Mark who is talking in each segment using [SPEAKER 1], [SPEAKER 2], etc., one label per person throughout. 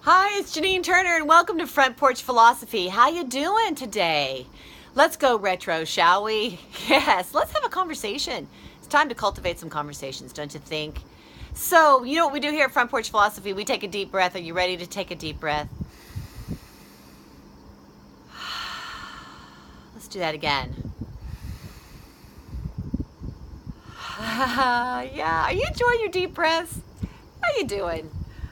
[SPEAKER 1] Hi, it's Janine Turner, and welcome to Front Porch Philosophy. How you doing today? Let's go retro, shall we? Yes, let's have a conversation. It's time to cultivate some conversations, don't you think? So, you know what we do here at Front Porch Philosophy? We take a deep breath. Are you ready to take a deep breath? Let's do that again. Yeah, are you enjoying your deep breaths? How you doing?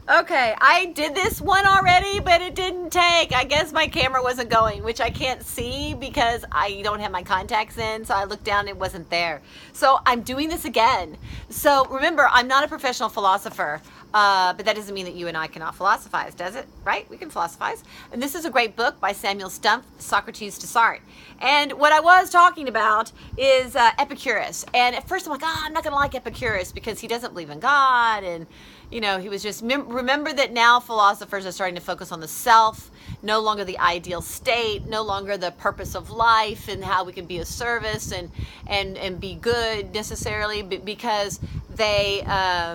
[SPEAKER 1] Okay, I did this one already, but it didn't take. I guess my camera wasn't going, which I can't see because I don't have my contacts in. So I looked down, it wasn't there. So I'm doing this again. So remember, I'm not a professional philosopher, but that doesn't mean that you and I cannot philosophize, does it? Right? We can philosophize. And this is a great book by Samuel Stumpf, Socrates to Sartre. And what I was talking about is Epicurus. And at first I'm like, I'm not going to like Epicurus because he doesn't believe in God. And you know, he was just, remember that now philosophers are starting to focus on the self, no longer the ideal state, no longer the purpose of life and how we can be of service and be good necessarily, because the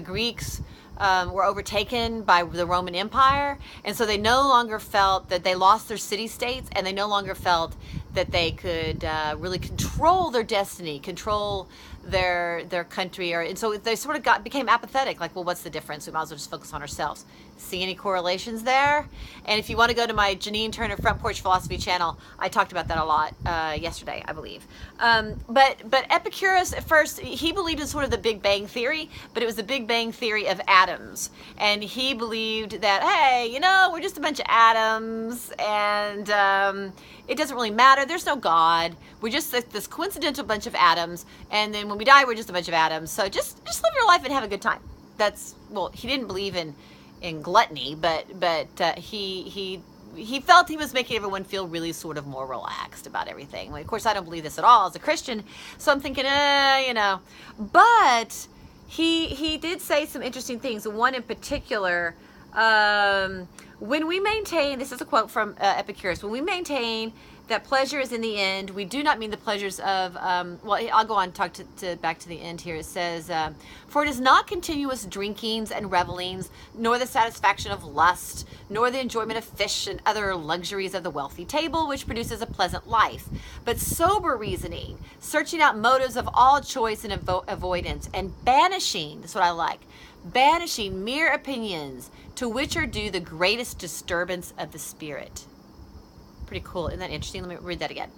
[SPEAKER 1] Greeks were overtaken by the Roman Empire, and so they no longer felt that they lost their city-states, and they no longer felt that they could really control their destiny, control their country, and so they sort of became apathetic. Like, well, what's the difference? We might as well just focus on ourselves. See any correlations there? And if you want to go to my Janine Turner Front Porch Philosophy channel, I talked about that a lot yesterday, I believe. But Epicurus, at first, he believed in sort of the Big Bang Theory, but it was the Big Bang Theory of atoms. And he believed that, hey, you know, we're just a bunch of atoms, and it doesn't really matter. There's no God. We're just this coincidental bunch of atoms, and then when we die, we're just a bunch of atoms. So just live your life and have a good time. Well, he didn't believe in gluttony, but he felt he was making everyone feel really sort of more relaxed about everything. Well, of course, I don't believe this at all as a Christian, so I'm thinking, you know. But he did say some interesting things. One in particular, when we maintain, this is a quote from Epicurus, when we maintain that pleasure is in the end, we do not mean the pleasures of, well, I'll go on and talk back to the end here. It says, for it is not continuous drinkings and revelings, nor the satisfaction of lust, nor the enjoyment of fish and other luxuries of the wealthy table, which produces a pleasant life, but sober reasoning, searching out motives of all choice and avoidance, and banishing, that's what I like, banishing mere opinions to which are due the greatest disturbance of the spirit. Pretty cool. Isn't that interesting? Let me read that again.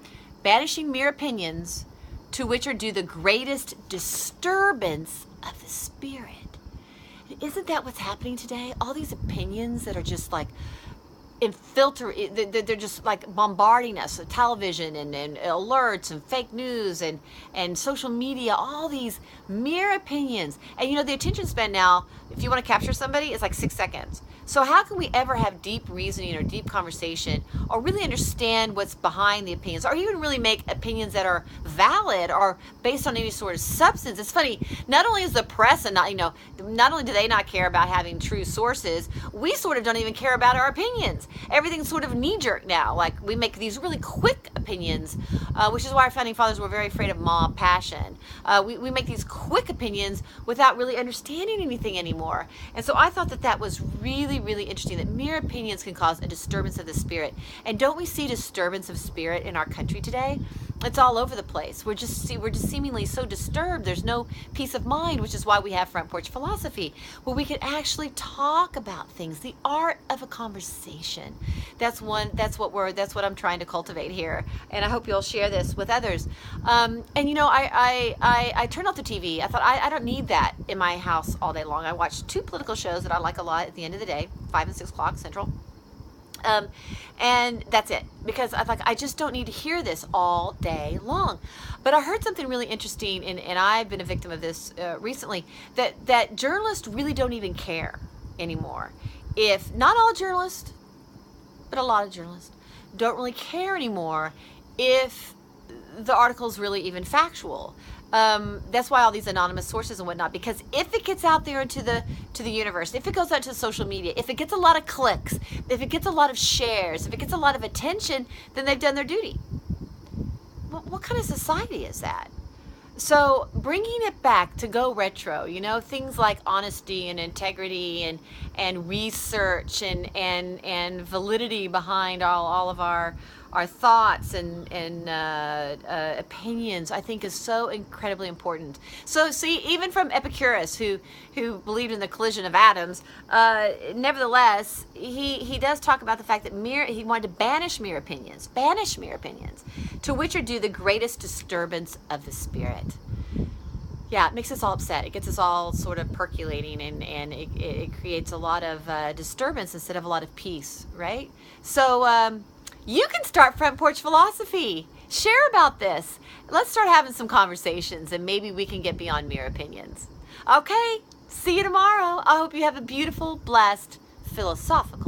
[SPEAKER 1] Banishing mere opinions to which are due the greatest disturbance of the spirit. Isn't that what's happening today? All these opinions that are just like they're just like bombarding us with television and alerts and fake news and social media, all these mere opinions. And you know, the attention span now, if you want to capture somebody, is like 6 seconds. So how can we ever have deep reasoning or deep conversation or really understand what's behind the opinions, or even really make opinions that are valid or based on any sort of substance? It's funny, not only is the press and not only do they not care about having true sources, we sort of don't even care about our opinions. Everything's sort of knee-jerk now. Like, we make these really quick opinions, which is why our founding fathers were very afraid of mob passion. We make these quick opinions without really understanding anything anymore. And so I thought that was really, really interesting, that mere opinions can cause a disturbance of the spirit. And don't we see disturbance of spirit in our country today? It's all over the place. We're just seemingly so disturbed. There's no peace of mind, which is why we have Front Porch Philosophy, where we can actually talk about things. The art of a conversation. That's what I'm trying to cultivate here, and I hope you'll share this with others. And you know, I turned off the TV. I thought I don't need that in my house all day long. I watched 2 political shows that I like a lot at the end of the day, 5 and 6 o'clock Central. And that's it, because I just don't need to hear this all day long. But I heard something really interesting, and I've been a victim of this recently, that journalists really don't even care anymore. If not all journalists, but a lot of journalists don't really care anymore if the article's really even factual. That's why all these anonymous sources and whatnot, because if it gets out there into the universe, if it goes out to social media, if it gets a lot of clicks, if it gets a lot of shares, if it gets a lot of attention, then they've done their duty. What kind of society is that? So bringing it back to go retro, things like honesty and integrity and research and validity behind all of our thoughts and opinions, I think is so incredibly important. So see, even from Epicurus, who believed in the collision of atoms, nevertheless, he does talk about the fact that he wanted to banish mere opinions, to which are due the greatest disturbance of the spirit. Yeah, it makes us all upset. It gets us all sort of percolating, and it creates a lot of disturbance instead of a lot of peace, right? So you can start Front Porch Philosophy. Share about this. Let's start having some conversations, and maybe we can get beyond mere opinions. Okay, see you tomorrow. I hope you have a beautiful, blessed, philosophical